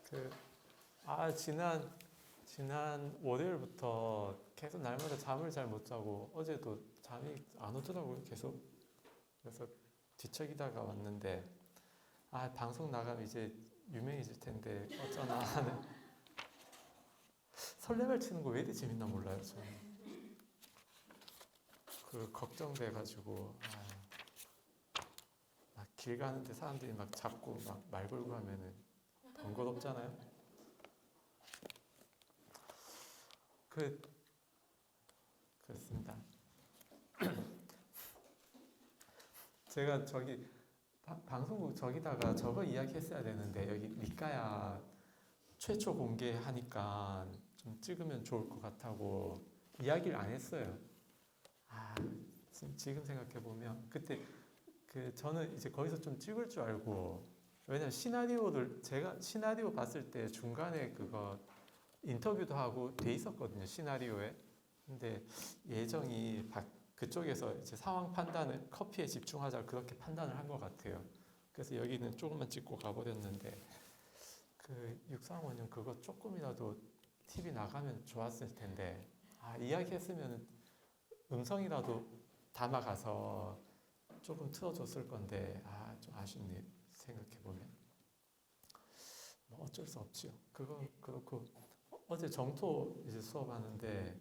그, 지난 월요일부터 계속 날마다 잠을 잘 못 자고 어제도 잠이 안 오더라고요, 계속. 그래서 뒤척이다가 왔는데, 방송 나가면 이제 유명해질 텐데, 어쩌나 하는. 설레발 치는 거 왜 이렇게 재밌나 몰라요, 저는. 그, 걱정돼가지고, 막 길 가는데 사람들이 막 잡고 막 말 걸고 하면은 번거롭잖아요. 그, 그렇습니다. 제가 저기 방송국 저기다가 저거 이야기했어야 되는데 여기 니까야 최초 공개하니까 좀 찍으면 좋을 것 같다고 이야기를 안 했어요. 아, 지금 생각해 보면 그때 저는 이제 거기서 좀 찍을 줄 알고, 왜냐면 시나리오를 제가 시나리오 봤을 때 중간에 그거 인터뷰도 하고 돼 있었거든요, 시나리오에. 근데 예정이 그쪽에서 이제 상황 판단을 커피에 집중하자 그렇게 판단을 한 것 같아요. 그래서 여기는 조금만 찍고 가버렸는데, 그 육상원은 그거 조금이라도 TV 나가면 좋았을 텐데, 이야기했으면 음성이라도 담아가서 조금 틀어줬을 건데, 좀 아쉽네, 생각해보면. 뭐 어쩔 수 없지요. 그건 그렇고, 어제 정토 이제 수업하는데,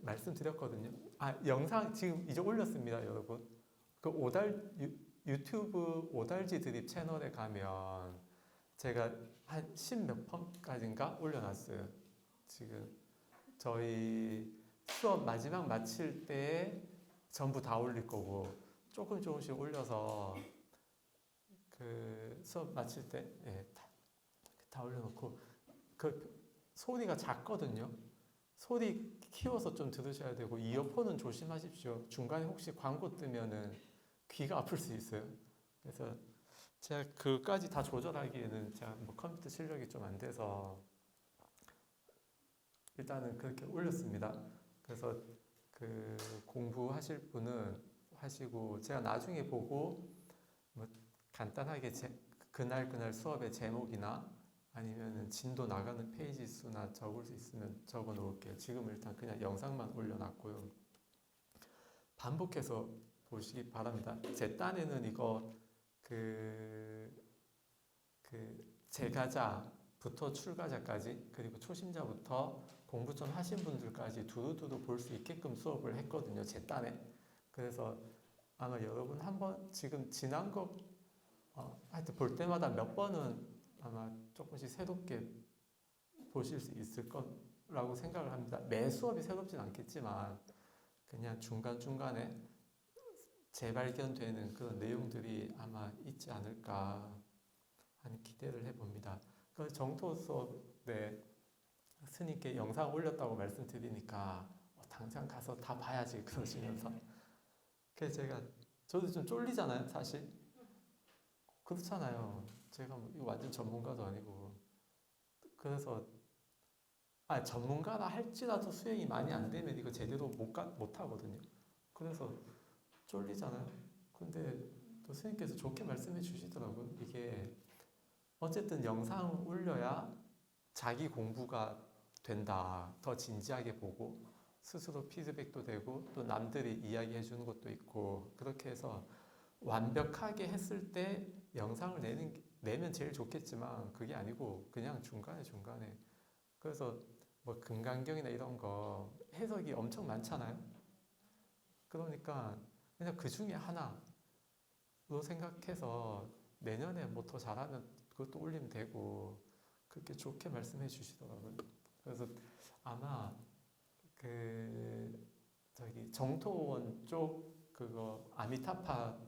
말씀드렸거든요. 영상 지금 이제 올렸습니다, 여러분. 그 유튜브 오달지 드립 채널에 가면 제가 한 10몇 번까지인가 올려놨어요. 지금 저희 수업 마지막 마칠 때 전부 다 올릴 거고, 조금씩 올려서 그 수업 마칠 때, 예, 다 올려놓고, 그 소리가 작거든요. 소리 키워서 좀 들으셔야 되고, 이어폰은 조심하십시오. 중간에 혹시 광고 뜨면은 귀가 아플 수 있어요. 그래서 제가 그까지 다 조절하기에는 제가 뭐 컴퓨터 실력이 좀 안 돼서 일단은 그렇게 올렸습니다. 그래서 그 공부하실 분은 하시고, 제가 나중에 보고 뭐 간단하게 그날 수업의 제목이나 아니면 진도 나가는 페이지 수나 적을 수 있으면 적어 놓을게요. 지금 일단 그냥 영상만 올려놨고요. 반복해서 보시기 바랍니다. 제 딴에는 이거 제가자부터 출가자까지, 그리고 초심자부터 공부 좀 하신 분들까지 두루두루 볼 수 있게끔 수업을 했거든요, 제 딴에. 그래서 아마 여러분 한번 지금 지난 거 하여튼 볼 때마다 몇 번은 아마 조금씩 새롭게 보실 수 있을 거라고 생각을 합니다. 매 수업이 새롭진 않겠지만 그냥 중간중간에 재발견되는 그런 내용들이 아마 있지 않을까 하는 기대를 해봅니다. 그 정토 수업에 스님께 영상 올렸다고 말씀드리니까 당장 가서 다 봐야지 그러시면서, 그래서 저도 좀 쫄리잖아요, 사실. 그렇잖아요. 제가 뭐 이거 완전 전문가도 아니고. 그래서 전문가라 할지라도 수행이 많이 안 되면 이거 제대로 못 하거든요. 그래서 쫄리잖아요. 근데 또 스님께서 좋게 말씀해 주시더라고요. 이게 어쨌든 영상 올려야 자기 공부가 된다. 더 진지하게 보고 스스로 피드백도 되고 또 남들이 이야기해 주는 것도 있고, 그렇게 해서 완벽하게 했을 때 영상을 내면 제일 좋겠지만 그게 아니고 그냥 중간에. 그래서 뭐 금강경이나 이런 거 해석이 엄청 많잖아요. 그러니까 그냥 그 중에 하나로 생각해서 내년에 뭐 더 잘하면 그것도 올리면 되고, 그렇게 좋게 말씀해 주시더라고요. 그래서 아마 정토원 쪽 그거 아미타파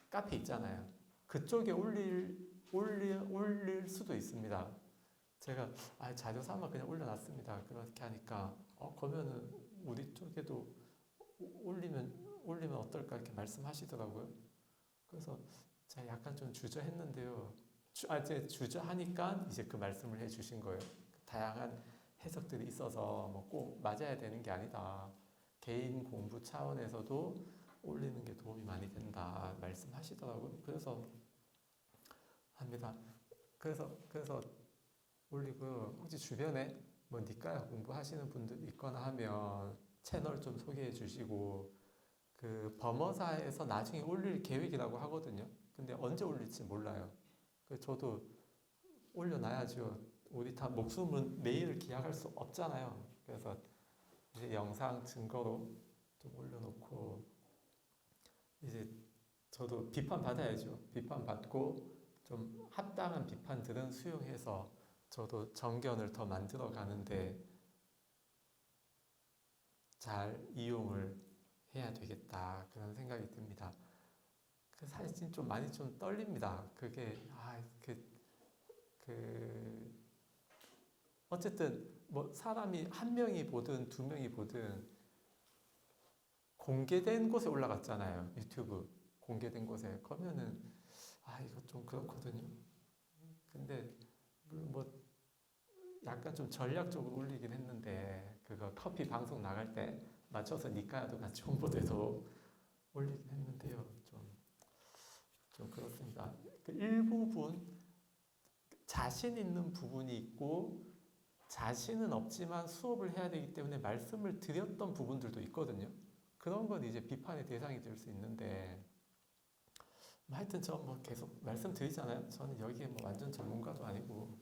카페 있잖아요. 그쪽에 올릴 수도 있습니다. 제가 자료 삼아 그냥 올려놨습니다. 그렇게 하니까 그러면은 우리 쪽에도 올리면 어떨까 이렇게 말씀하시더라고요. 그래서 제가 약간 좀 주저했는데요. 이제 주저하니까 이제 그 말씀을 해주신 거예요. 다양한 해석들이 있어서 뭐 꼭 맞아야 되는 게 아니다. 개인 공부 차원에서도 올리는 게 도움이 많이 된다 말씀하시더라고요. 그래서 합니다. 그래서 올리고요. 혹시 주변에 뭐 니까야 공부하시는 분들 있거나 하면 채널 좀 소개해 주시고 그 범어사에서 나중에 올릴 계획이라고 하거든요. 근데 언제 올릴지 몰라요. 저도 올려놔야죠. 우리 다 목숨은 내일을 기약할 수 없잖아요. 그래서 이제 영상 증거로 좀 올려놓고 이제 저도 비판 받아야죠. 비판 받고 좀 합당한 비판들은 수용해서 저도 정견을 더 만들어 가는데 잘 이용을 해야 되겠다 그런 생각이 듭니다. 사실 좀 많이 좀 떨립니다. 그게 어쨌든 뭐 사람이 한 명이 보든 두 명이 보든 공개된 곳에 올라갔잖아요. 유튜브 공개된 곳에 그러면은 이거 좀 그렇거든요. 근데 뭐 약간 좀 전략적으로 올리긴 했는데 그거 커피 방송 나갈 때 맞춰서 니까야도 같이 홍보돼서 올리긴 했는데요. 좀 그렇습니다. 그 일부분 자신 있는 부분이 있고 자신은 없지만 수업을 해야 되기 때문에 말씀을 드렸던 부분들도 있거든요. 그런 건 이제 비판의 대상이 될 수 있는데 하여튼 저 뭐 계속 말씀드리잖아요. 저는 여기에 뭐 완전 전문가도 아니고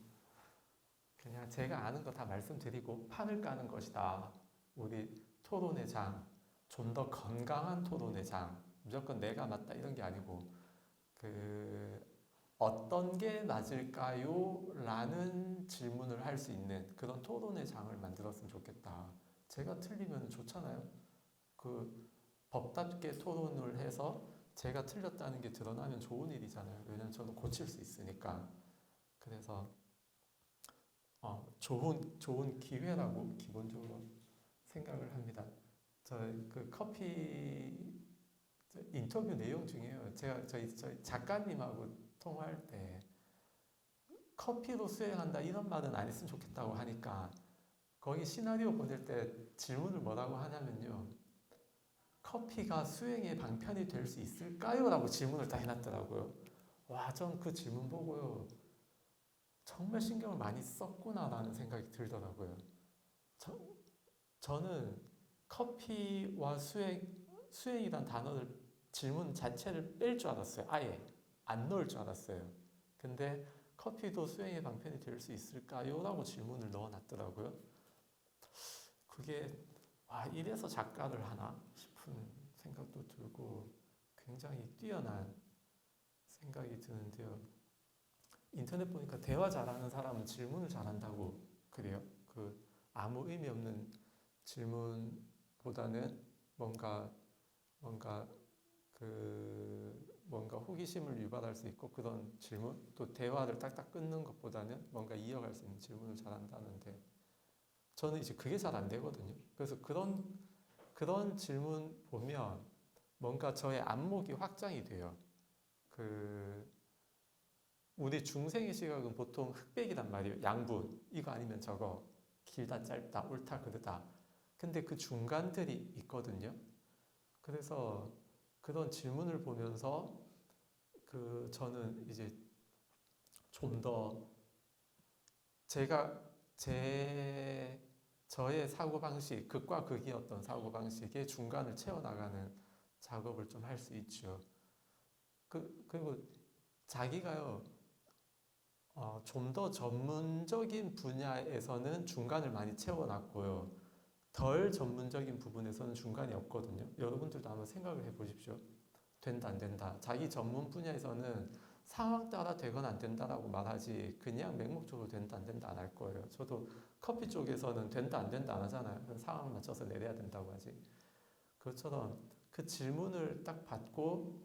그냥 제가 아는 거 다 말씀드리고 판을 까는 것이다. 우리 토론의 장, 좀 더 건강한 토론의 장. 무조건 내가 맞다 이런 게 아니고 어떤 게 맞을까요? 라는 질문을 할 수 있는 그런 토론의 장을 만들었으면 좋겠다. 제가 틀리면 좋잖아요. 법답게 토론을 해서 제가 틀렸다는 게 드러나면 좋은 일이잖아요. 왜냐면 저는 고칠 수 있으니까. 그래서 좋은 기회라고 기본적으로 생각을 합니다. 커피 인터뷰 내용 중에요. 제가 저희 작가님하고 통화할 때 커피로 수행한다 이런 말은 안 했으면 좋겠다고 하니까 거기 시나리오 보낼 때 질문을 뭐라고 하냐면요. 커피가 수행의 방편이 될 수 있을까요? 라고 질문을 다 해놨더라고요. 와, 전 그 질문 보고요. 정말 신경을 많이 썼구나라는 생각이 들더라고요. 저는 커피와 수행이란 단어를 질문 자체를 뺄 줄 알았어요. 아예 안 넣을 줄 알았어요. 근데 커피도 수행의 방편이 될 수 있을까요? 라고 질문을 넣어놨더라고요. 그게 이래서 작가를 하나 싶은 생각도 들고 굉장히 뛰어난 생각이 드는데요. 인터넷 보니까 대화 잘하는 사람은 질문을 잘한다고 그래요. 아무 의미 없는 질문보다는 뭔가 호기심을 유발할 수 있고 그런 질문, 또 대화를 딱딱 끊는 것보다는 뭔가 이어갈 수 있는 질문을 잘한다는데 저는 이제 그게 잘 안 되거든요. 그래서 그런 질문 보면 뭔가 저의 안목이 확장이 돼요. 우리 중생의 시각은 보통 흑백이란 말이에요. 양분, 이거 아니면 저거, 길다 짧다, 옳다 그르다. 근데 그 중간들이 있거든요. 그래서 그런 질문을 보면서 저는 이제 좀 더 저의 사고방식, 극과 극이었던 사고방식의 중간을 채워나가는 작업을 좀 할 수 있죠. 그리고 자기가요, 좀 더 전문적인 분야에서는 중간을 많이 채워놨고요. 덜 전문적인 부분에서는 중간이 없거든요. 여러분들도 한번 생각을 해보십시오. 된다, 안 된다. 자기 전문 분야에서는 상황 따라 되거나 안 된다라고 말하지 그냥 맹목적으로 된다, 안 된다 안 할 거예요. 저도 커피 쪽에서는 된다, 안 된다 안 하잖아요. 상황 맞춰서 내려야 된다고 하지. 그것처럼 그 질문을 딱 받고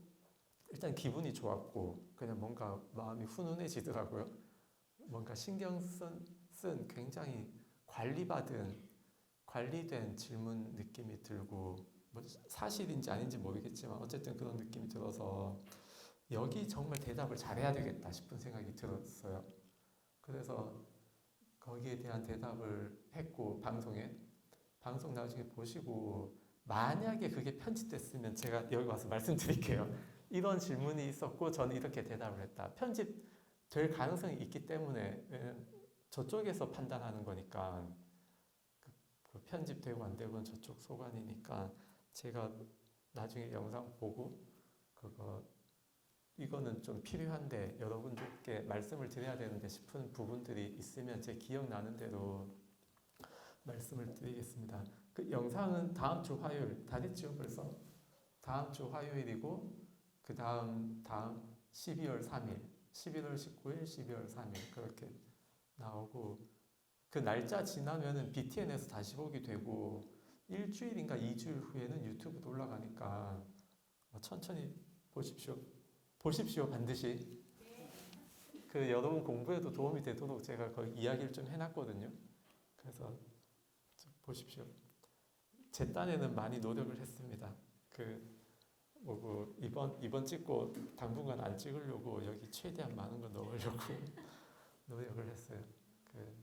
일단 기분이 좋았고 그냥 뭔가 마음이 훈훈해지더라고요. 뭔가 신경 쓴 굉장히 관리된 질문 느낌이 들고 뭐 사실인지 아닌지 모르겠지만 어쨌든 그런 느낌이 들어서 여기 정말 대답을 잘해야 되겠다 싶은 생각이 들었어요. 그래서 거기에 대한 대답을 했고 방송 나중에 보시고 만약에 그게 편집됐으면 제가 여기 와서 말씀드릴게요. 이런 질문이 있었고 저는 이렇게 대답을 했다. 편집될 가능성이 있기 때문에 저쪽에서 판단하는 거니까 그 편집되고 안 되고는 저쪽 소관이니까 제가 나중에 영상 보고 그거 이거는 좀 필요한데 여러분들께 말씀을 드려야 되는데 싶은 부분들이 있으면 제 기억나는 대로 말씀을 드리겠습니다. 그 영상은 다음 주 화요일 다 됐죠 벌써? 다음 주 화요일이고 그 다음 12월 3일 11월 19일 12월 3일 그렇게 나오고 그 날짜 지나면은 BTN에서 다시 보기 되고 일주일인가 2주일 후에는 유튜브도 올라가니까 천천히 보십시오. 보십시오 반드시. 그 여러분 공부에도 도움이 되도록 제가 거기 이야기를 좀 해놨거든요. 그래서 좀 보십시오. 제 딴에는 많이 노력을 했습니다. 그 뭐고 이번 찍고 당분간 안 찍으려고 여기 최대한 많은 거 넣으려고 노력을 했어요.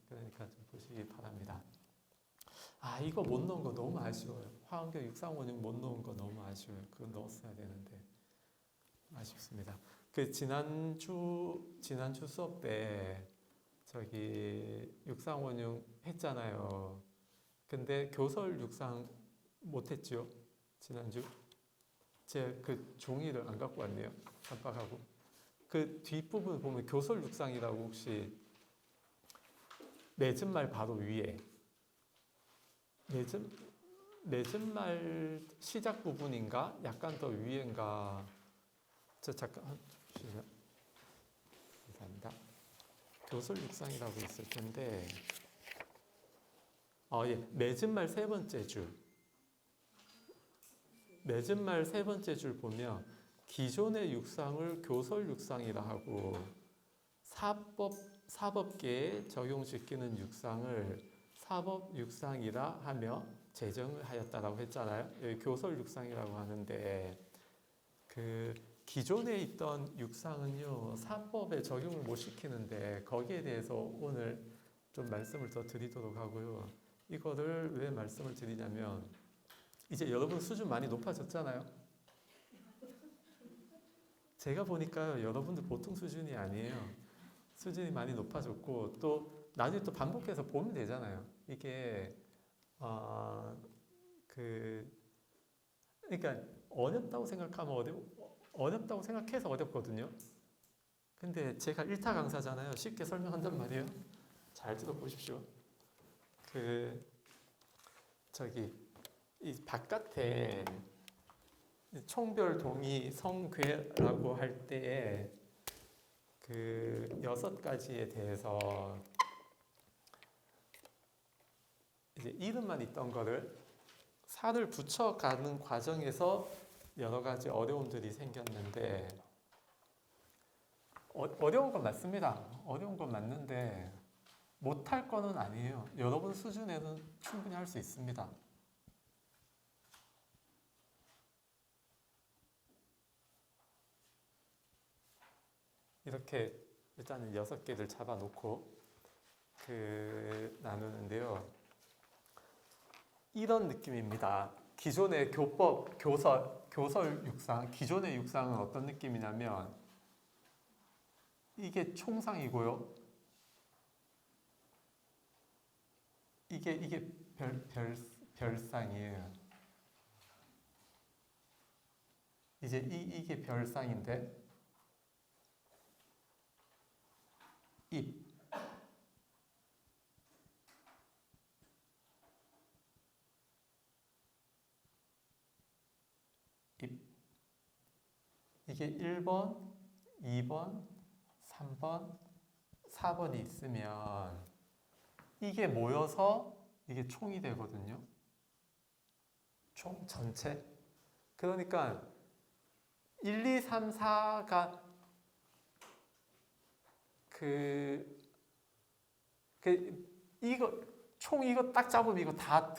그러니까 좀 보시기 바랍니다. 아 이거 못 넣은 거 너무 아쉬워요. 화엄경 6356 못 넣은 거 너무 아쉬워요. 그거 넣었어야 되는데 아쉽습니다. 그 지난주 수업 때 저기 6356 했잖아요. 근데 교설 육상 못했지요. 지난주 제가 그 종이를 안 갖고 왔네요. 깜빡하고 그 뒷부분 보면 교설 육상이라고 혹시 맺은말 바로 위에 맺은말 시작 부분인가 약간 더 위인가 저 잠깐 주시면 감사합니다. 교설 육상이라고 있을 텐데 예 맺은말 세 번째 줄 맺은말 세 번째 줄 보면 기존의 육상을 교설 육상이라 하고 사법계에 적용시키는 육상을 사법 육상이라 하며 제정을 하였다라고 했잖아요. 여기 교설 육상이라고 하는데 그 기존에 있던 육상은요 사법에 적용을 못 시키는데 거기에 대해서 오늘 좀 말씀을 더 드리도록 하고요. 이거를 왜 말씀을 드리냐면 이제 여러분 수준 많이 높아졌잖아요. 제가 보니까 여러분들 보통 수준이 아니에요. 수준이 많이 높아졌고 또 나중에 또 반복해서 보면 되잖아요. 이게 그러니까 어렵다고 생각하면 어렵다고 생각해서 어렵거든요. 근데 제가 1타 강사잖아요. 쉽게 설명한단 말이에요. 잘 들어보십시오. 이 바깥에 총별 동의 성괴라고 할 때에 그 6가지에 대해서 이제 이름만 있던 거를 살을 붙여가는 과정에서 여러 가지 어려움들이 생겼는데 어려운 건 맞습니다. 어려운 건 맞는데 못할 거는 아니에요. 여러분 수준에는 충분히 할 수 있습니다. 이렇게 일단은 6개를 잡아놓고 나누는데요. 이런 느낌입니다. 기존의 교법, 교설 육상, 기존의 육상은 어떤 느낌이냐면 이게 총상이고요. 이게 별상이에요. 이제 이게 별상인데 입 이게 1번, 2번, 3번, 4번이 있으면 이게 모여서 이게 총이 되거든요. 총 전체. 그러니까 1, 2, 3, 4가 이거 딱 잡으면 이거 다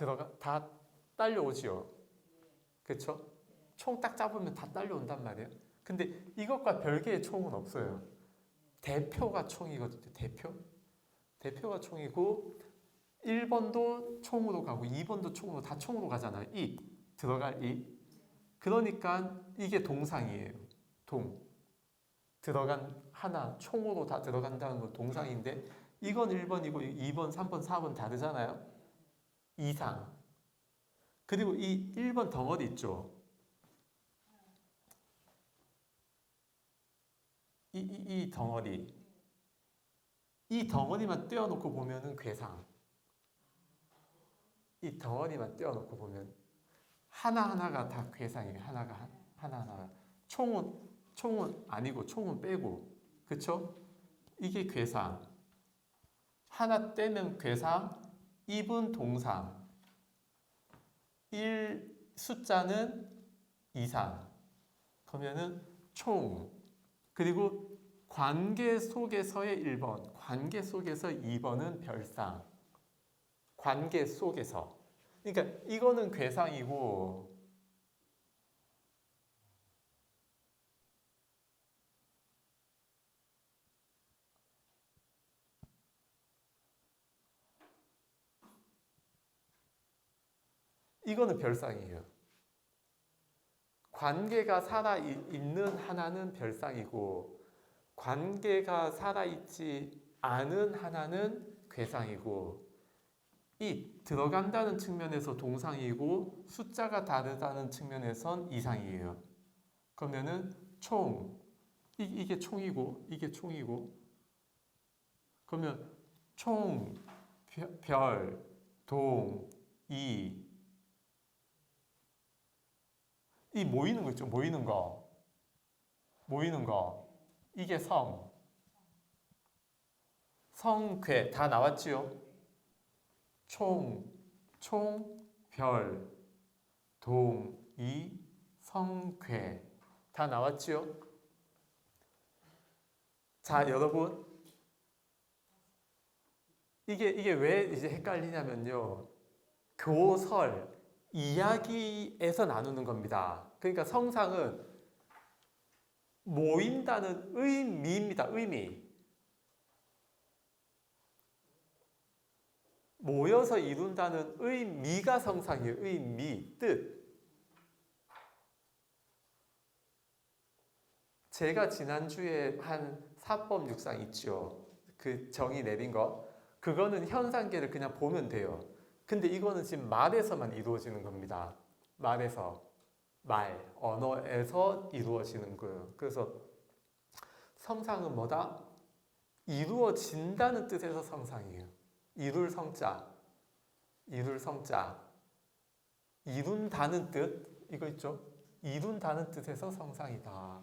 딸려오지요. 그렇죠? 총 딱 잡으면 다 딸려온단 말이에요. 근데 이것과 별개의 총은 없어요. 대표가 총이거든요. 대표가 총이고 1번도 총으로 가고 2번도 총으로 다 총으로 가잖아요. 들어갈 그러니까 이게 동상이에요. 들어간 하나 총으로 다 들어간다는 건 동상인데 이건 1번이고 2번, 3번, 4번 다르잖아요. 이상. 그리고 이 1번 덩어리 있죠. 이 덩어리. 이 덩어리만 떼어놓고 보면은 괴상. 이 덩어리만 떼어놓고 보면 하나하나가 다 괴상이에요. 하나하나가. 총은 아니고 총은 빼고. 그쵸? 이게 괴상. 하나 떼면 괴상, 2분 동상. 1 숫자는 이상. 그러면은 총. 그리고 관계 속에서의 1번, 관계 속에서 2번은 별상. 관계 속에서. 그러니까 이거는 괴상이고 이거는 별상이에요. 관계가 살아있는 하나는 별상이고 관계가 살아있지 않은 하나는 괴상이고 이 들어간다는 측면에서 동상이고 숫자가 다르다는 측면에선 이상이에요. 그러면은 총 이게 총이고 이게 총이고 그러면 총, 별, 동, 이 모이는 거 있죠. 모이는 거 이게 성괴 다 나왔지요. 총, 별, 동, 이, 성괴 다 나왔지요? 자, 여러분 이게 왜 이제 헷갈리냐면요. 교설, 이야기에서 나누는 겁니다. 그러니까 성상은 모인다는 의미입니다. 의미. 모여서 이룬다는 의미가 성상이에요. 의미, 뜻. 제가 지난주에 한 사법 육상 있죠. 그 정의 내린 거. 그거는 현상계를 그냥 보면 돼요. 근데 이거는 지금 말에서만 이루어지는 겁니다. 말에서. 언어에서 이루어지는 거예요. 그래서 성상은 뭐다? 이루어진다는 뜻에서 성상이에요. 이룰 성자. 이룬다는 뜻. 이거 있죠? 이룬다는 뜻에서 성상이다.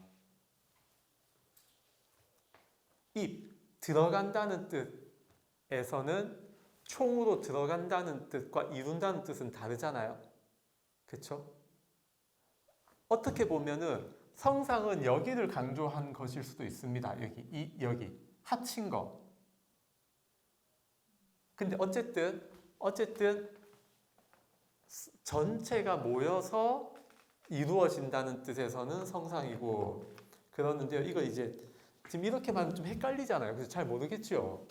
들어간다는 뜻에서는 총으로 들어간다는 뜻과 이룬다는 뜻은 다르잖아요. 그렇죠? 어떻게 보면은 성상은 여기를 강조한 것일 수도 있습니다. 여기 합친 거. 근데 어쨌든 전체가 모여서 이루어진다는 뜻에서는 성상이고 그러는데요. 이거 이제 지금 이렇게 말하면 좀 헷갈리잖아요. 그래서 잘 모르겠죠.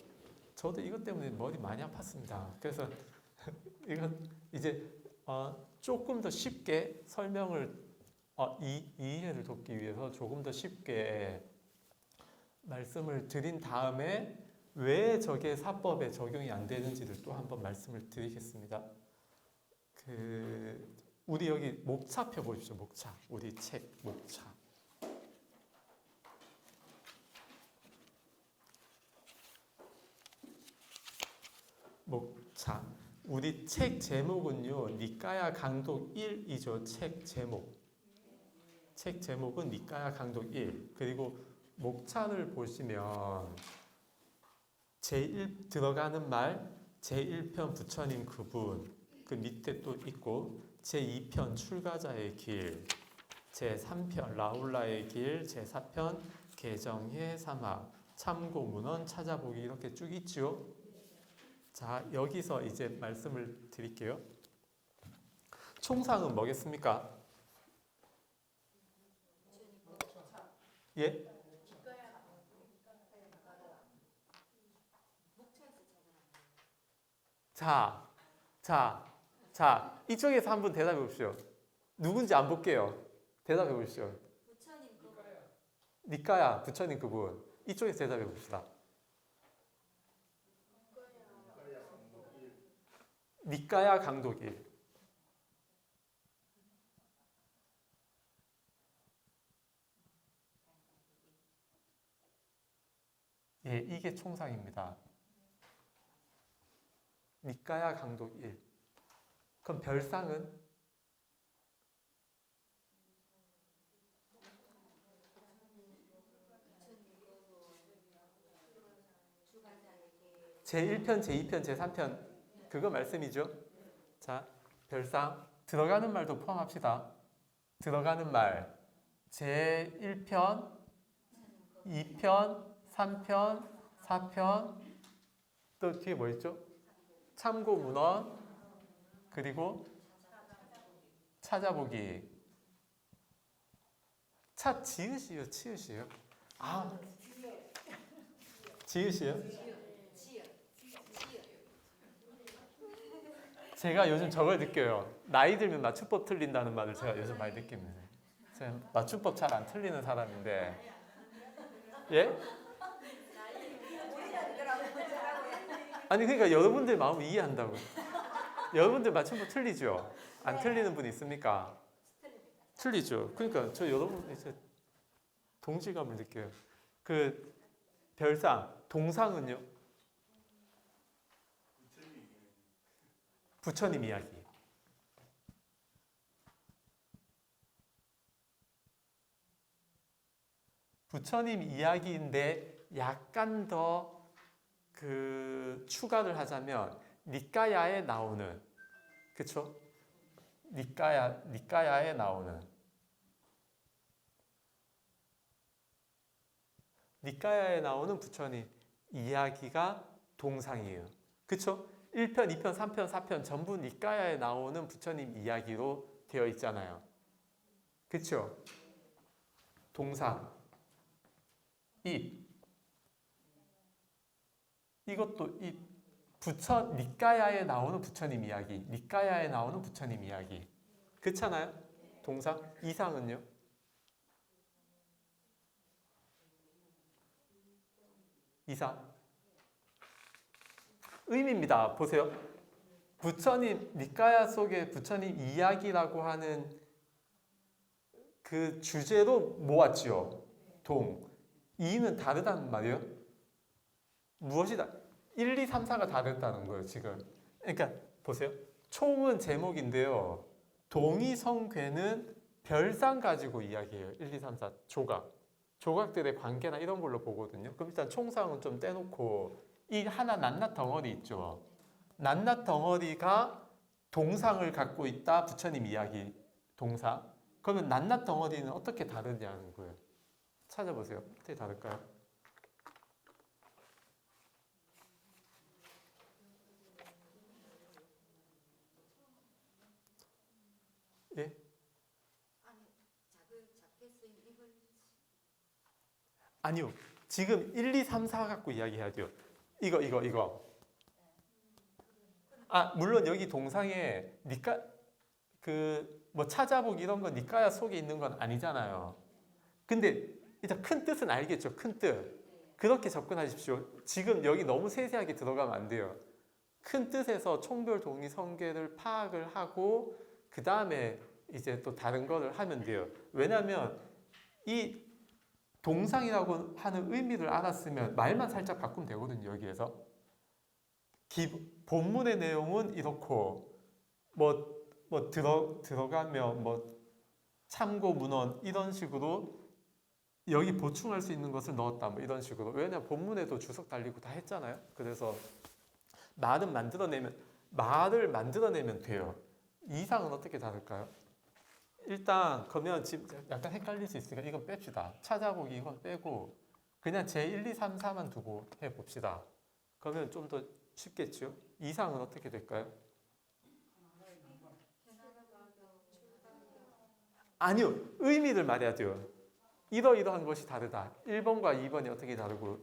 저도 이것 때문에 머리 많이 아팠습니다. 그래서 이건 이제 조금 더 쉽게 설명을 이해를 돕기 위해서 조금 더 쉽게 말씀을 드린 다음에 왜 저게 사법에 적용이 안 되는지를 또 한번 말씀을 드리겠습니다. 우리 여기 목차표 보십시오. 목차. 우리 책 목차. 목차. 우리 책 제목은요. 니까야 강독 1이죠. 책 제목. 책 제목은 니까야 강독 1. 그리고 목차를 보시면 제1 들어가는 말 제1편 부처님 그분 그 밑에 또 있고 제2편 출가자의 길 제3편 라울라의 길 제4편 개정의 사막 참고 문헌 찾아보기 이렇게 쭉 있죠. 자 여기서 이제 말씀을 드릴게요. 총상은 뭐겠습니까? 예? 자, 이쪽에서 한번 대답해 보십시오. 누군지 안 볼게요. 대답해 보십시오. 니까야, 부처님 그분. 이쪽에서 대답해 봅시다. 니까야 강독 1. 예, 이게 총상입니다. 니까야 강독 1. 그럼 별상은? 제1편, 제2편, 제3편 그거 말씀이죠. 자, 별상 들어가는 말도 포함합시다. 들어가는 말 제1편, 2편, 3편, 4편 또 뒤에 뭐 있죠? 참고 문헌 그리고 찾아보기. 지읒이요, 치읒이요? 아, 지읒이요? 제가 요즘 저걸 느껴요. 나이 들면 맞춤법 틀린다는 말을 제가 요즘 많이 느낍니다. 제가 맞춤법 잘 안 틀리는 사람인데, 예? 아니 그러니까 여러분들 마음을 이해한다고. 여러분들 맞춤법 틀리죠? 안 틀리는 분 있습니까? 틀리죠. 그러니까 저 여러분 이제 동질감을 느껴요. 그 별상, 동상은요? 부처님 이야기. 부처님 이야기인데 약간 더 그 추가를 하자면 니까야에 나오는, 그쵸? 니까야에 나오는 부처님 이야기가 동상이에요. 그쵸? 1편, 2편, 3편, 4편 전부 니까야에 나오는 부처님 이야기로 되어 있잖아요. 그쵸? 동상, 입. 이것도 니까야에 나오는 부처님 이야기, 니까야에 나오는 부처님 이야기. 그렇잖아요? 동상, 이상은요? 이상. 의미입니다. 보세요. 부처님, 니까야 속에 부처님 이야기라고 하는 그 주제로 모았지요. 이는 다르다는 말이에요. 무엇이 1, 2, 3, 4가 다르다는 거예요, 지금. 그러니까 보세요. 총은 제목인데요. 동이 성괴는 별상 가지고 이야기해요. 1, 2, 3, 4 조각. 조각들의 관계나 이런 걸로 보거든요. 그럼 일단 총상은 좀 떼놓고 이 하나 낱낱 덩어리 있죠. 낱낱 덩어리가 동상을 갖고 있다. 부처님 이야기 동상. 그러면 낱낱 덩어리는 어떻게 다르냐는 거예요. 찾아보세요. 어떻게 다를까요? 예? 아니요. 지금 1, 2, 3, 4 갖고 이야기해야죠. 이거. 아, 물론 여기 동상에 뭐 찾아보기 이런 건 니까야 속에 있는 건 아니잖아요. 근데 일단 큰 뜻은 알겠죠. 큰 뜻. 그렇게 접근하십시오. 지금 여기 너무 세세하게 들어가면 안 돼요. 큰 뜻에서 총별 동의 성계를 파악을 하고 그 다음에 이제 또 다른 거를 하면 돼요. 왜냐하면 이 동상이라고 하는 의미를 알았으면 말만 살짝 바꾸면 되거든요. 여기에서 본문의 내용은 이렇고 들어가면 참고 문헌 이런 식으로 여기 보충할 수 있는 것을 넣었다 뭐 이런 식으로. 왜냐면 본문에도 주석 달리고 다 했잖아요. 그래서 말을 만들어내면 돼요. 이상은 어떻게 다를까요? 일단 그러면 지금 약간 헷갈릴 수 있으니까 이건 뺍시다. 찾아보기 이건 빼고 그냥 제1, 2, 3, 4만 두고 해봅시다. 그러면 좀 더 쉽겠죠? 이상은 어떻게 될까요? 아니요. 의미를 말해야 돼요. 이러이러한 것이 다르다. 1번과 2번이 어떻게 다르고.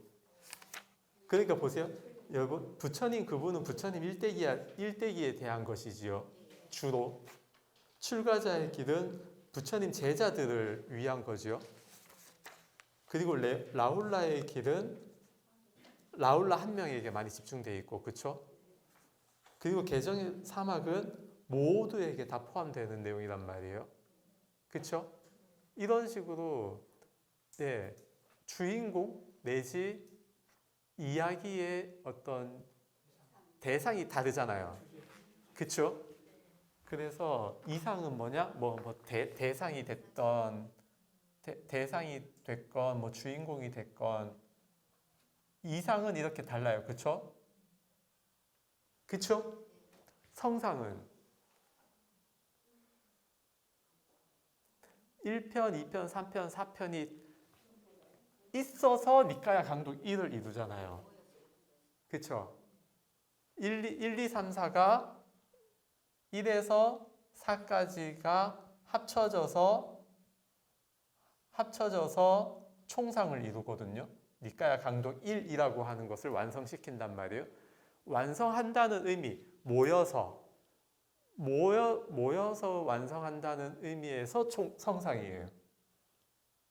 그러니까 보세요. 여러분 부처님 그분은 부처님 일대기에 대한 것이지요. 주로. 출가자의 길은 부처님 제자들을 위한 거지요. 그리고 라울라의 길은 라울라 한 명에게 많이 집중되어 있고, 그렇죠? 그리고 계정의 사막은 모두에게 다 포함되는 내용이란 말이에요. 그렇죠? 이런 식으로 네, 주인공 내지 이야기의 어떤 대상이 다르잖아요. 그렇죠? 그래서 이상은 뭐냐? 대상이 됐던 대상이 됐건 뭐 주인공이 됐건 이상은 이렇게 달라요. 그렇죠? 그렇죠? 성상은 1편, 2편, 3편, 4편이 있어서 니까야 강독 1을 이루잖아요. 그렇죠? 1, 2, 3, 4가 1에서 4까지가 합쳐져서 총상을 이루거든요. 니까야 강독 1이라고 하는 것을 완성시킨단 말이에요. 완성한다는 의미, 모여서 완성한다는 의미에서 성상이에요.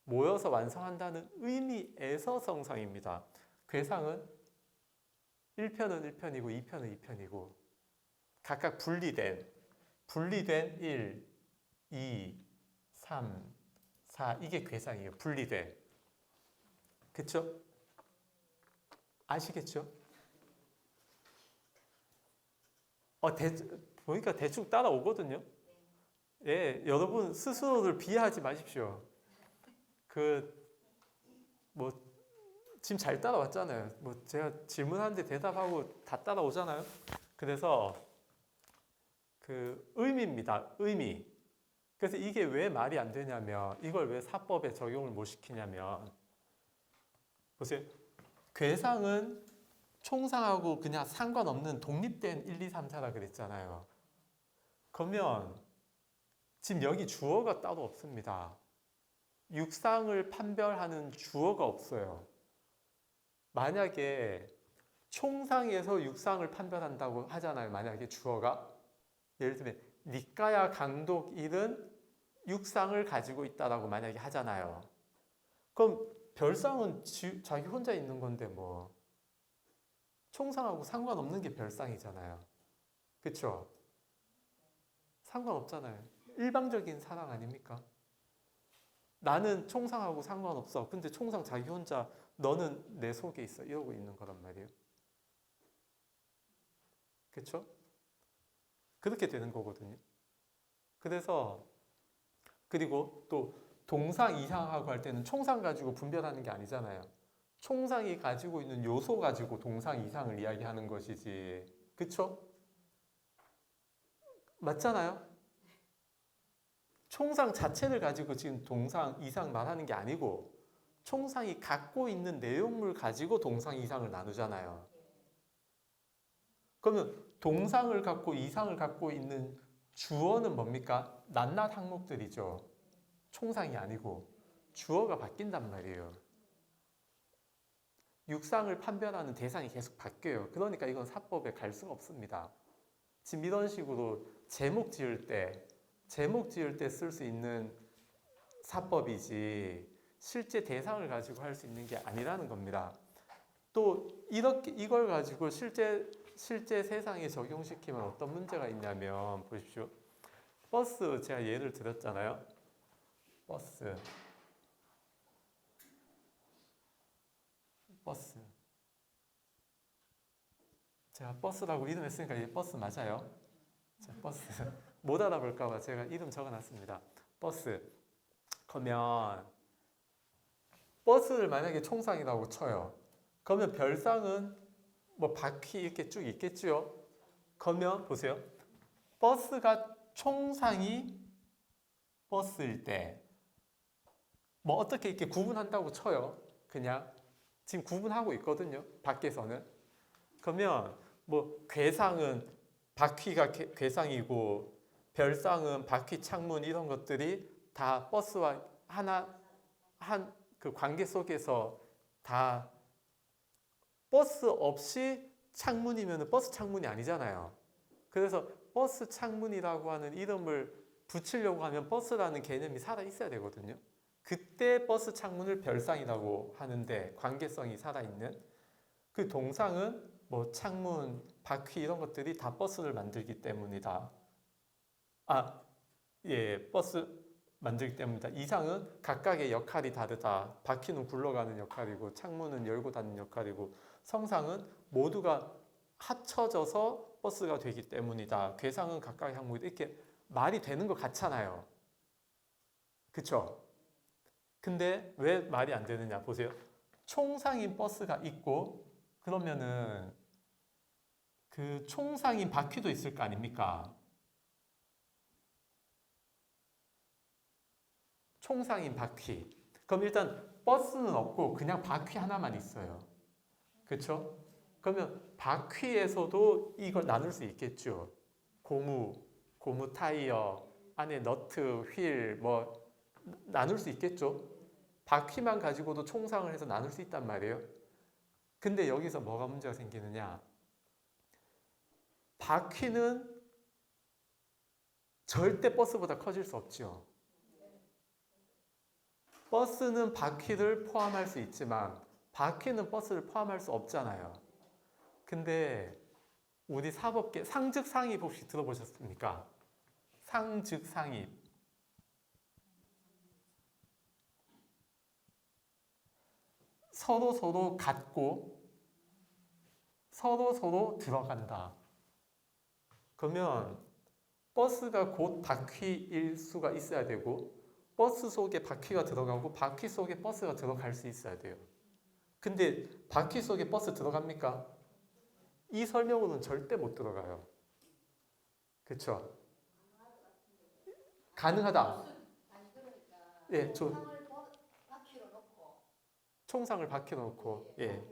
모여서 완성한다는 의미에서 성상입니다. 괴상은 1편은 1편이고 2편은 2편이고 각각 분리된 1, 2, 3, 4 이게 괴상이에요. 분리된. 그쵸? 아시겠죠? 보니까 대충 따라오거든요. 예, 여러분 스스로를 비하하지 마십시오. 지금 잘 따라왔잖아요. 제가 질문하는데 대답하고 다 따라오잖아요. 그래서 의미입니다. 의미. 그래서 이게 왜 말이 안 되냐면 이걸 왜 사법에 적용을 못 시키냐면 보세요. 괴상은 총상하고 그냥 상관없는 독립된 1, 2, 3, 4라 그랬잖아요. 그러면 지금 여기 주어가 따로 없습니다. 육상을 판별하는 주어가 없어요. 만약에 총상에서 육상을 판별한다고 하잖아요. 만약에 주어가 예를 들면 니까야 강독 1은 육상을 가지고 있다라고 만약에 하잖아요. 그럼 별상은 자기 혼자 있는 건데 뭐 총상하고 상관없는 게 별상이잖아요. 그렇죠? 상관없잖아요. 일방적인 사랑 아닙니까? 나는 총상하고 상관없어. 근데 총상 자기 혼자 너는 내 속에 있어. 이러고 있는 거란 말이에요. 그렇죠? 그렇게 되는 거거든요. 그래서 그리고 또 동상 이상하고 할 때는 총상 가지고 분별하는 게 아니잖아요. 총상이 가지고 있는 요소 가지고 동상 이상을 이야기하는 것이지. 그렇죠? 맞잖아요? 총상 자체를 가지고 지금 동상 이상 말하는 게 아니고 총상이 갖고 있는 내용물 가지고 동상 이상을 나누잖아요. 그러면 동상을 갖고 이상을 갖고 있는 주어는 뭡니까? 낱낱 항목들이죠. 총상이 아니고 주어가 바뀐단 말이에요. 육상을 판별하는 대상이 계속 바뀌어요. 그러니까 이건 사법에 갈 수가 없습니다. 지금 이런 식으로 제목 지을 때 쓸 수 있는 사법이지 실제 대상을 가지고 할 수 있는 게 아니라는 겁니다. 또 이걸 가지고 실제 세상에 적용시키면 어떤 문제가 있냐면 보십시오. 버스 제가 예를 들었잖아요. 버스. 제가 버스라고 이름 했으니까 이게 버스 맞아요. 자, 버스. 못 알아볼까봐 제가 이름 적어놨습니다. 버스. 그러면 버스를 만약에 총상이라고 쳐요. 그러면 별상은 뭐 바퀴 이렇게 쭉 있겠죠. 그러면 보세요. 버스가 총상이 버스일 때 뭐 어떻게 이렇게 구분한다고 쳐요. 그냥 지금 구분하고 있거든요. 밖에서는. 그러면 뭐 괴상은 바퀴가 괴상이고 별상은 바퀴 창문 이런 것들이 다 버스와 한 그 관계 속에서 다 버스 없이 창문이면 버스 창문이 아니잖아요. 그래서 버스 창문이라고 하는 이름을 붙이려고 하면 버스라는 개념이 살아 있어야 되거든요. 그때 버스 창문을 별상이라고 하는데 관계성이 살아있는 그 동상은 뭐 창문, 바퀴 이런 것들이 다 버스를 만들기 때문이다. 예, 버스 만들기 때문이다. 이상은 각각의 역할이 다르다. 바퀴는 굴러가는 역할이고 창문은 열고 닫는 역할이고 성상은 모두가 합쳐져서 버스가 되기 때문이다. 괴상은 각각의 항목이다. 이렇게 말이 되는 것 같잖아요. 그쵸? 근데 왜 말이 안 되느냐 보세요. 총상인 버스가 있고 그러면은 그 총상인 바퀴도 있을 거 아닙니까? 총상인 바퀴. 그럼 일단 버스는 없고 그냥 바퀴 하나만 있어요. 그렇죠? 그러면 바퀴에서도 이걸 나눌 수 있겠죠. 고무 타이어, 안에 너트, 휠 뭐 나눌 수 있겠죠. 바퀴만 가지고도 총상을 해서 나눌 수 있단 말이에요. 근데 여기서 뭐가 문제가 생기느냐? 바퀴는 절대 버스보다 커질 수 없죠. 버스는 바퀴를 포함할 수 있지만 바퀴는 버스를 포함할 수 없잖아요. 근데 우리 사법계 상즉상입 혹시 들어보셨습니까? 상즉상입. 서로 같고 서로 들어간다. 그러면 버스가 곧 바퀴일 수가 있어야 되고 버스 속에 바퀴가 들어가고 바퀴 속에 버스가 들어갈 수 있어야 돼요. 근데 바퀴 속에 버스 들어갑니까? 이 설명으로는 절대 못 들어가요. 그렇죠? 가능하다. 예, 총상을 바퀴로 놓고 예.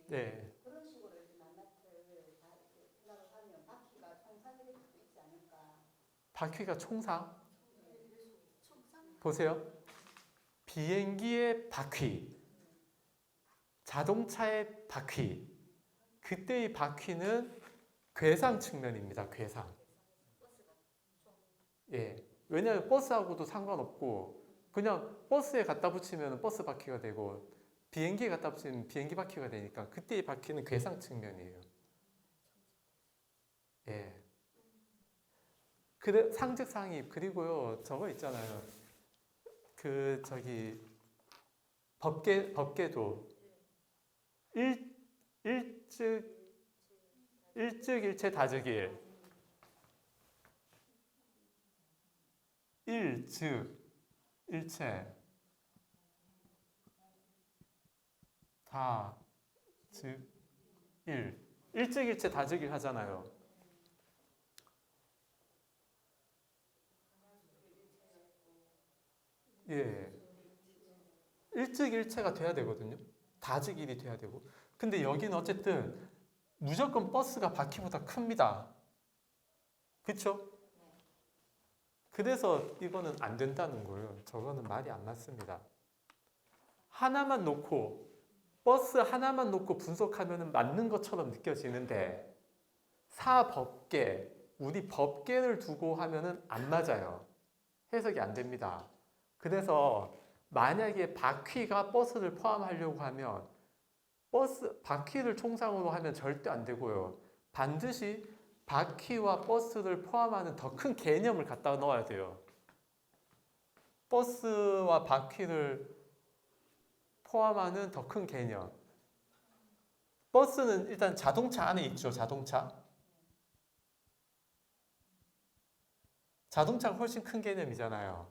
네. 그런 식으로 이렇게 낱낱을 다 이렇게 생각을 하면 바퀴가 총상이 될 수도 있지 않을까. 바퀴가 총상? 보세요. 비행기의 바퀴, 자동차의 바퀴. 그때의 바퀴는 괴상 측면입니다. 괴상. 예. 왜냐하면 버스하고도 상관없고 그냥 버스에 갖다 붙이면 버스 바퀴가 되고 비행기에 갖다 붙이면 비행기 바퀴가 되니까 그때의 바퀴는 괴상 측면이에요. 예. 그래 상즉상입 그리고요 저거 있잖아요. 그 저기 법계도 일즉일체 다즉일 일즉일체 다즉일 일즉일체 다즉일 하잖아요. 예. 일즉일체가 돼야 되거든요. 다즉일이 돼야 되고. 근데 여기는 어쨌든 무조건 버스가 바퀴보다 큽니다. 그쵸? 그래서 이거는 안 된다는 거예요. 저거는 말이 안 맞습니다. 하나만 놓고 버스 하나만 놓고 분석하면 맞는 것처럼 느껴지는데 사법계, 우리 법계를 두고 하면은 안 맞아요. 해석이 안 됩니다. 그래서 만약에 바퀴가 버스를 포함하려고 하면 바퀴를 총상으로 하면 절대 안 되고요. 반드시 바퀴와 버스를 포함하는 더 큰 개념을 갖다 넣어야 돼요. 버스와 바퀴를 포함하는 더 큰 개념. 버스는 일단 자동차 안에 있죠. 자동차가 훨씬 큰 개념이잖아요.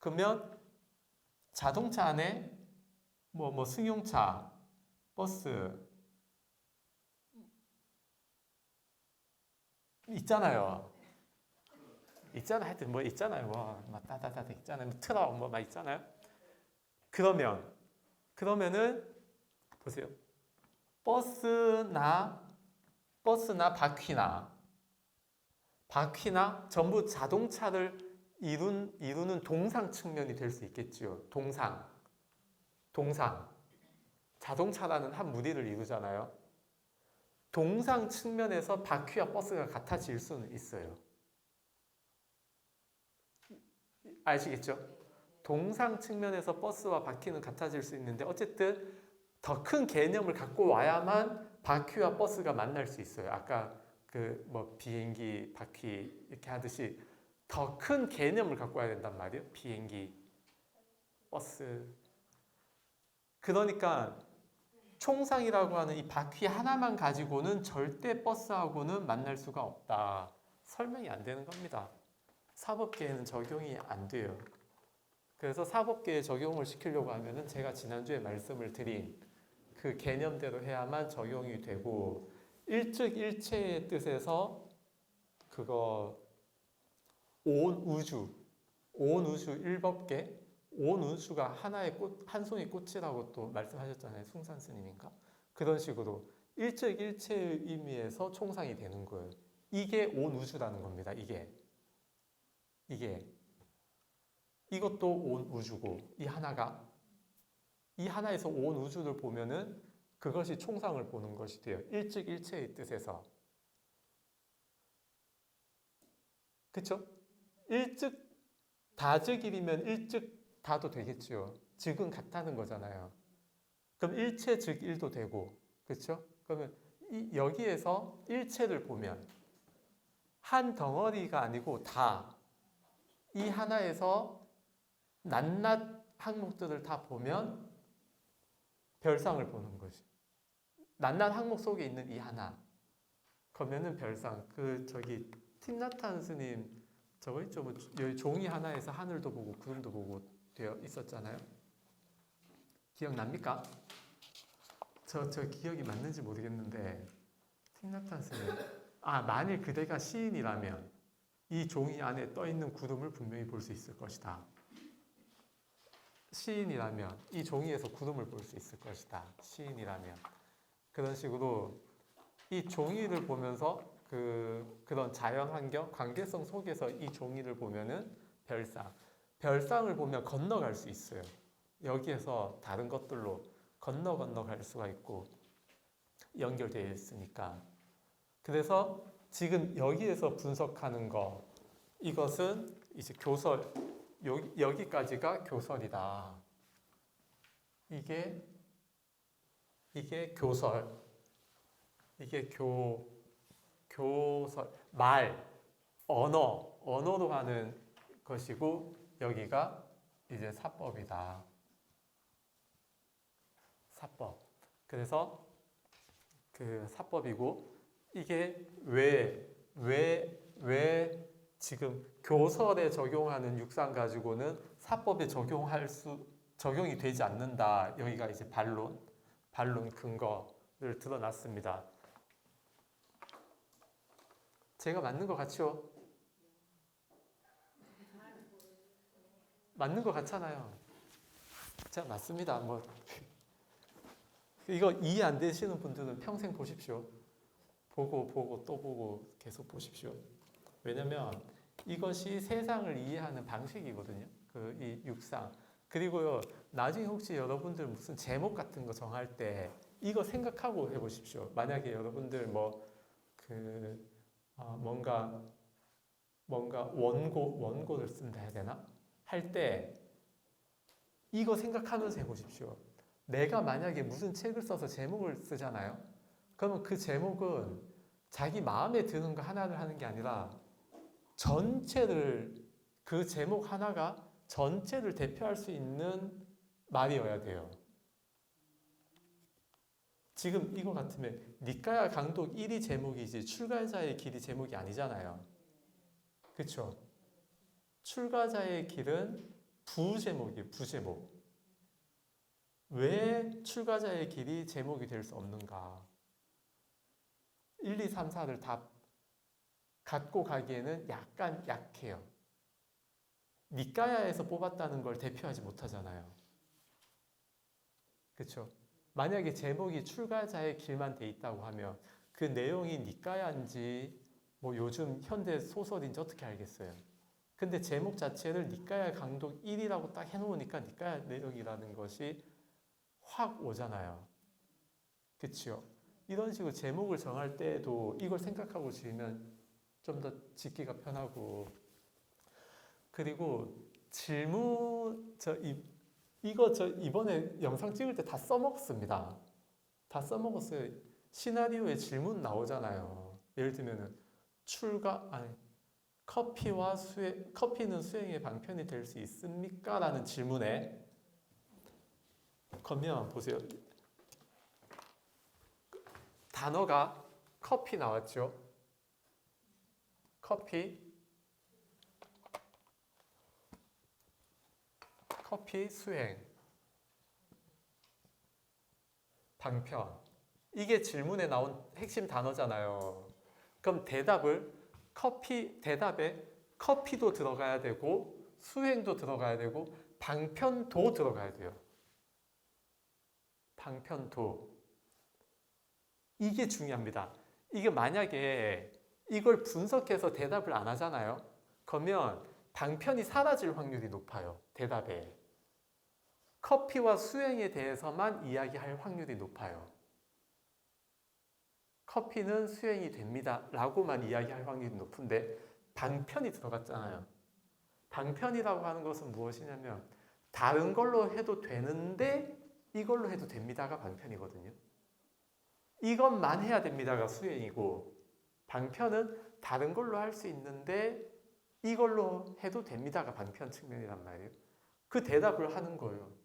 그러면 자동차 안에 뭐 승용차, 버스 있잖아요. 하여튼 뭐 있잖아요. 뭐 따다다다 있잖아요. 트럭 막 있잖아요. 그러면은 보세요. 버스나 바퀴나 전부 자동차를 이루는 동상 측면이 될 수 있겠지요. 동상. 자동차라는 한 무리를 이루잖아요. 동상 측면에서 바퀴와 버스가 같아질 수는 있어요. 아시겠죠? 동상 측면에서 버스와 바퀴는 같아질 수 있는데 어쨌든 더 큰 개념을 갖고 와야만 바퀴와 버스가 만날 수 있어요. 아까 그 뭐 비행기, 바퀴 이렇게 하듯이 더 큰 개념을 갖고 와야 된단 말이에요. 비행기, 버스. 그러니까 총상이라고 하는 이 바퀴 하나만 가지고는 절대 버스하고는 만날 수가 없다. 설명이 안 되는 겁니다. 사법계에는 적용이 안 돼요. 그래서 사법계에 적용을 시키려고 하면은 제가 지난주에 말씀을 드린 그 개념대로 해야만 적용이 되고 일측일체의 뜻에서 그거 온 우주 일법계 온 우주가 하나의 꽃, 한 손의 꽃이라고 또 말씀하셨잖아요. 숭산 스님인가? 그런 식으로 일측일체의 의미에서 총상이 되는 거예요. 이게 온 우주라는 겁니다. 이게 이것도 온 우주고 이 하나에서 온 우주를 보면은 그것이 총상을 보는 것이 돼요. 일측일체의 뜻에서. 그쵸? 일측 다즉일이면 일측 다도 되겠죠. 즉은 같다는 거잖아요. 그럼 일체 즉일도 되고, 그렇죠? 그러면 여기에서 일체를 보면 한 덩어리가 아니고 다 이 하나에서 낱낱 항목들을 다 보면 별상을 보는 거지. 낱낱 항목 속에 있는 이 하나. 그러면은 별상. 저기 팀나탄 스님 저거 있죠. 뭐 여기 종이 하나에서 하늘도 보고 구름도 보고 되어 있었잖아요. 기억납니까? 저 기억이 맞는지 모르겠는데 팀나탄 스님. 만일 그대가 시인이라면 이 종이 안에 떠 있는 구름을 분명히 볼 수 있을 것이다. 시인이라면 이 종이에서 구름을 볼 수 있을 것이다. 시인이라면 그런 식으로 이 종이를 보면서 그런 자연 환경, 관계성 속에서 이 종이를 보면은 별상을 보면 건너갈 수 있어요. 여기에서 다른 것들로 건너갈 수가 있고 연결되어 있으니까. 그래서 지금 여기에서 분석하는 거 이것은 이제 교설 여기까지가 교설이다. 이게 교설. 이게 교설, 언어로 하는 것이고 여기가 이제 사법이다. 사법. 그래서 그 사법이고 이게 왜 지금 교설에 적용하는 육상 가지고는 사법에 적용이 되지 않는다. 여기가 이제 반론 근거를 드러났습니다. 제가 맞는 것 같죠? 맞는 것 같잖아요. 제가 맞습니다. 뭐 이거 이해 안 되시는 분들은 평생 보십시오. 보고 또 보고 계속 보십시오. 왜냐면 이것이 세상을 이해하는 방식이거든요. 이 육상. 그리고요, 나중에 혹시 여러분들 무슨 제목 같은 거 정할 때 이거 생각하고 해보십시오. 만약에 여러분들 뭔가 원고를 쓴다 해야 되나? 할 때 이거 생각하면서 해보십시오. 내가 만약에 무슨 책을 써서 제목을 쓰잖아요. 그러면 그 제목은 자기 마음에 드는 거 하나를 하는 게 아니라 그 제목 하나가 전체를 대표할 수 있는 말이어야 돼요. 지금 이거 같으면 니까야 강독 1이 제목이지 출가자의 길이 제목이 아니잖아요. 그렇죠? 출가자의 길은 부제목이에요. 부제목. 왜 출가자의 길이 제목이 될 수 없는가? 1, 2, 3, 4를 다 갖고 가기에는 약간 약해요. 니까야에서 뽑았다는 걸 대표하지 못하잖아요. 그렇죠? 만약에 제목이 출가자의 길만 돼 있다고 하면 그 내용이 니까야인지 뭐 요즘 현대 소설인지 어떻게 알겠어요? 근데 제목 자체를 니까야 강독 1이라고 딱 해놓으니까 니까야 내용이라는 것이 확 오잖아요. 그렇죠? 이런 식으로 제목을 정할 때에도 이걸 생각하고 지으면 좀 더 짓기가 편하고 그리고 질문 이거 저 이번에 영상 찍을 때 다 써먹었습니다. 다 써먹었어요. 시나리오에 질문 나오잖아요. 예를 들면은 커피는 수행의 방편이 될 수 있습니까? 라는 질문에 그러면 보세요. 단어가 커피 나왔죠. 커피 수행 방편 이게 질문에 나온 핵심 단어잖아요. 그럼 대답에 커피도 들어가야 되고 수행도 들어가야 되고 방편도 들어가야 돼요. 방편도. 이게 중요합니다. 이게 만약에 이걸 분석해서 대답을 안 하잖아요. 그러면 방편이 사라질 확률이 높아요. 대답에. 커피와 수행에 대해서만 이야기할 확률이 높아요. 커피는 수행이 됩니다. 라고만 이야기할 확률이 높은데 방편이 들어갔잖아요. 방편이라고 하는 것은 무엇이냐면 다른 걸로 해도 되는데 이걸로 해도 됩니다가 방편이거든요. 이것만 해야 됩니다가 수행이고 방편은 다른 걸로 할 수 있는데 이걸로 해도 됩니다가 방편 측면이란 말이에요. 그 대답을 하는 거예요.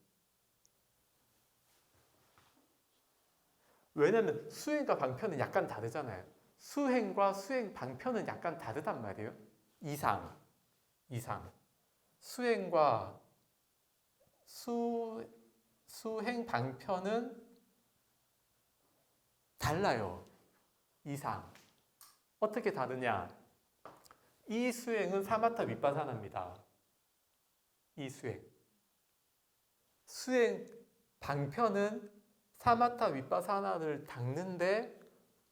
왜냐하면 수행과 방편은 약간 다르잖아요. 수행과 수행 방편은 약간 다르단 말이에요. 이상. 수행과 수행 방편은 달라요. 이상. 어떻게 다르냐? 이 수행은 사마타 윗바사나입니다. 이 수행 방편은 사마타 윗바사나를 닦는데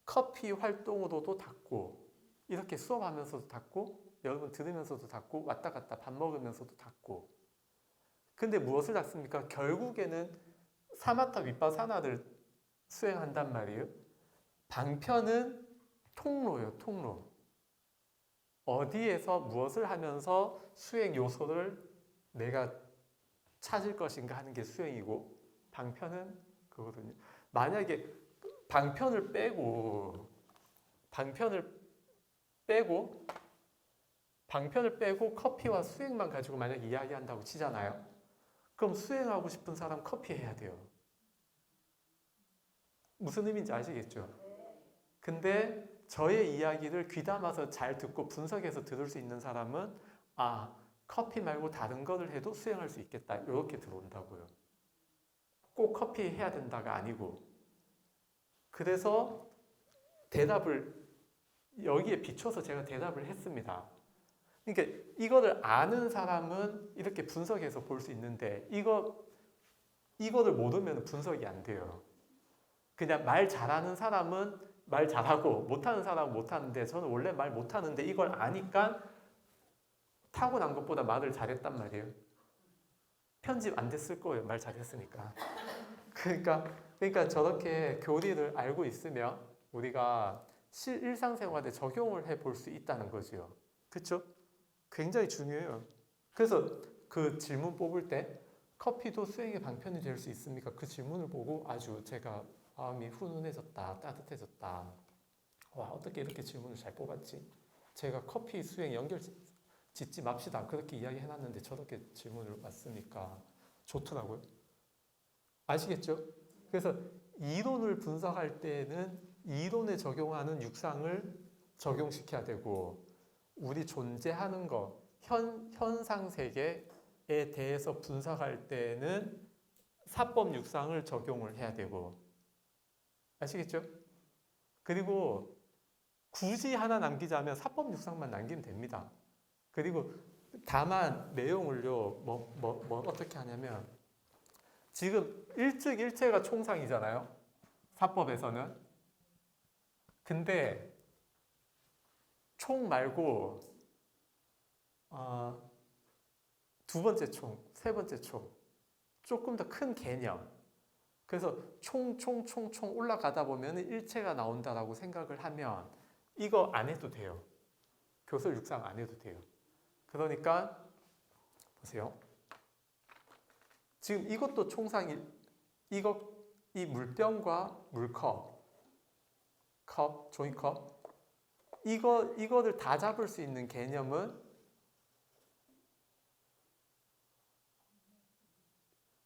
커피 활동으로도 닦고 이렇게 수업하면서도 닦고 여러분 들으면서도 닦고 왔다 갔다 밥 먹으면서도 닦고 근데 무엇을 닦습니까? 결국에는 사마타 윗바사나를 수행한단 말이에요. 방편은 통로예요. 통로. 어디에서 무엇을 하면서 수행 요소를 내가 찾을 것인가 하는 게 수행이고 방편은 그거거든요. 만약에 방편을 빼고 커피와 수행만 가지고 만약 이야기한다고 치잖아요. 그럼 수행하고 싶은 사람 커피 해야 돼요. 무슨 의미인지 아시겠죠? 근데 저의 이야기를 귀담아서 잘 듣고 분석해서 들을 수 있는 사람은 커피 말고 다른 거를 해도 수행할 수 있겠다. 이렇게 들어온다고요. 꼭 커피 해야 된다가 아니고. 그래서 대답을 여기에 비춰서 제가 대답을 했습니다. 그러니까 이거를 아는 사람은 이렇게 분석해서 볼 수 있는데 이거를 모르면 분석이 안 돼요. 그냥 말 잘하는 사람은 말 잘하고 못하는 사람은 못하는데 저는 원래 말 못하는데 이걸 아니까 타고난 것보다 말을 잘했단 말이에요. 편집 안 됐을 거예요. 말 잘했으니까. 그러니까 저렇게 교리를 알고 있으면 우리가 일상생활에 적용을 해볼 수 있다는 거죠. 그렇죠? 굉장히 중요해요. 그래서 그 질문 뽑을 때 커피도 수행의 방편이 될 수 있습니까? 그 질문을 보고 아주 제가 마음이 훈훈해졌다, 따뜻해졌다. 와, 어떻게 이렇게 질문을 잘 뽑았지? 제가 커피 수행 연결 짓지 맙시다. 그렇게 이야기해놨는데 저렇게 질문을 왔으니까 좋더라고요. 아시겠죠? 그래서 이론을 분석할 때는 이론에 적용하는 육상을 적용시켜야 되고 우리 존재하는 것, 현상 세계에 대해서 분석할 때는 사법 육상을 적용을 해야 되고 아시겠죠? 그리고 굳이 하나 남기자면 사법 육상만 남기면 됩니다. 그리고 다만 내용을요, 어떻게 하냐면 지금 일측일체가 총상이잖아요. 사법에서는. 근데 총 말고 두 번째 총, 세 번째 총 조금 더 큰 개념. 그래서 총 올라가다 보면 일체가 나온다라고 생각을 하면 이거 안 해도 돼요. 교설 육상 안 해도 돼요. 그러니까 아세요? 지금 이것도 총상이 이 물병과 물컵, 종이컵 이거를 다 잡을 수 있는 개념은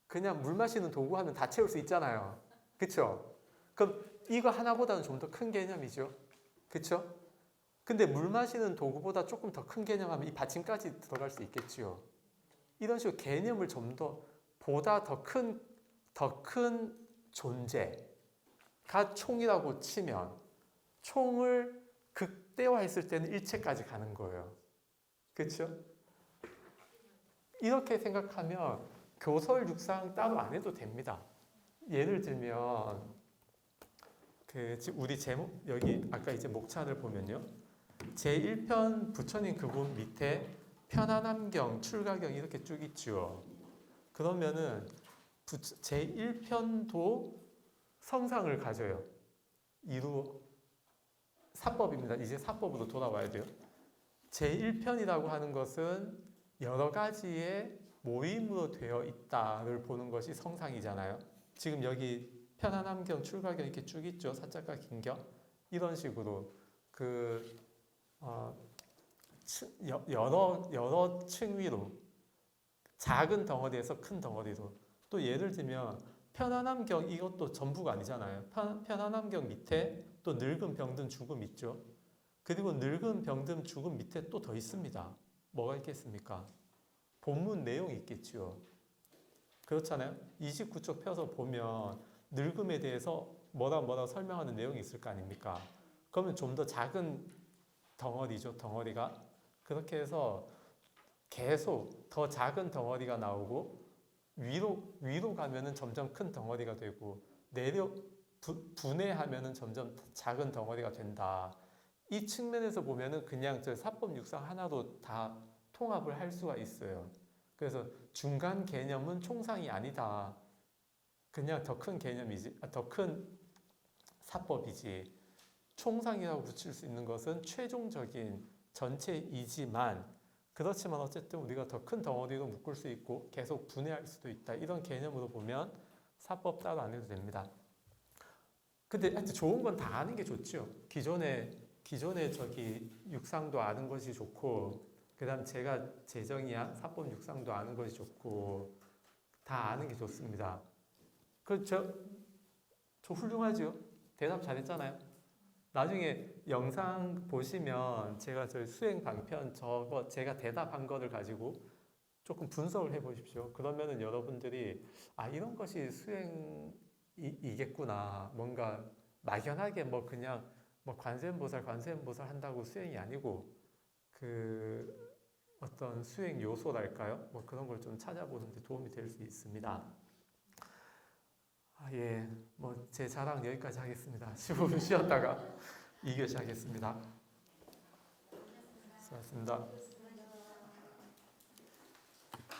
그냥 물 마시는 도구 하면 다 채울 수 있잖아요. 그쵸? 그럼 이거 하나보다는 좀 더 큰 개념이죠. 그쵸? 근데 물 마시는 도구보다 조금 더 큰 개념하면 이 받침까지 들어갈 수 있겠지요. 이런 식으로 개념을 좀 더 보다 더 큰 존재가 총이라고 치면 총을 극대화했을 때는 일체까지 가는 거예요. 그렇죠? 이렇게 생각하면 교설 육상 따로 안 해도 됩니다. 예를 들면 우리 제목 여기 아까 이제 목차를 보면요. 제1편 부처님 그분 밑에 편안함경, 출가경 이렇게 쭉 있죠. 그러면은 제1편도 성상을 가져요. 사법입니다. 이제 사법으로 돌아와야 돼요. 제1편이라고 하는 것은 여러 가지의 모임으로 되어 있다를 보는 것이 성상이잖아요. 지금 여기 편안함경, 출가경 이렇게 쭉 있죠. 사자가 긴경 이런 식으로 여러 층위로 작은 덩어리에서 큰 덩어리로 또 예를 들면 편안함경 이것도 전부가 아니잖아요. 편안함경 밑에 또 늙음, 병든, 죽음 있죠. 그리고 늙음, 병든, 죽음 밑에 또 더 있습니다. 뭐가 있겠습니까? 본문 내용이 있겠죠. 그렇잖아요. 29쪽 펴서 보면 늙음에 대해서 뭐라 설명하는 내용이 있을 거 아닙니까? 그러면 좀 더 작은 덩어리죠. 덩어리가. 그렇게 해서 계속 더 작은 덩어리가 나오고 위로 가면은 점점 큰 덩어리가 되고 분해하면은 점점 작은 덩어리가 된다. 이 측면에서 보면은 그냥 저 사법 육상 하나로 다 통합을 할 수가 있어요. 그래서 중간 개념은 총상이 아니다. 그냥 더 큰 개념이지, 더 큰 사법이지. 총상이라고 붙일 수 있는 것은 최종적인 전체이지만 그렇지만 어쨌든 우리가 더 큰 덩어리로 묶을 수 있고 계속 분해할 수도 있다. 이런 개념으로 보면 사법 따로 안 해도 됩니다. 근데 하여튼 좋은 건 다 아는 게 좋죠. 기존에 저기 육상도 아는 것이 좋고 그다음 제가 재정이야 사법 육상도 아는 것이 좋고 다 아는 게 좋습니다. 저 훌륭하죠. 대답 잘했잖아요. 나중에 영상 보시면 제가 저희 수행 방편 저거 제가 대답한 거를 가지고 조금 분석을 해보십시오. 그러면은 여러분들이 이런 것이 수행이겠구나. 뭔가 막연하게 그냥 관세음보살 한다고 수행이 아니고 어떤 수행 요소랄까요? 그런 걸 좀 찾아보는 데 도움이 될 수 있습니다. 예, 제 자랑 여기까지 하겠습니다. 15분 쉬었다가 2교시 하겠습니다. 수고하셨습니다.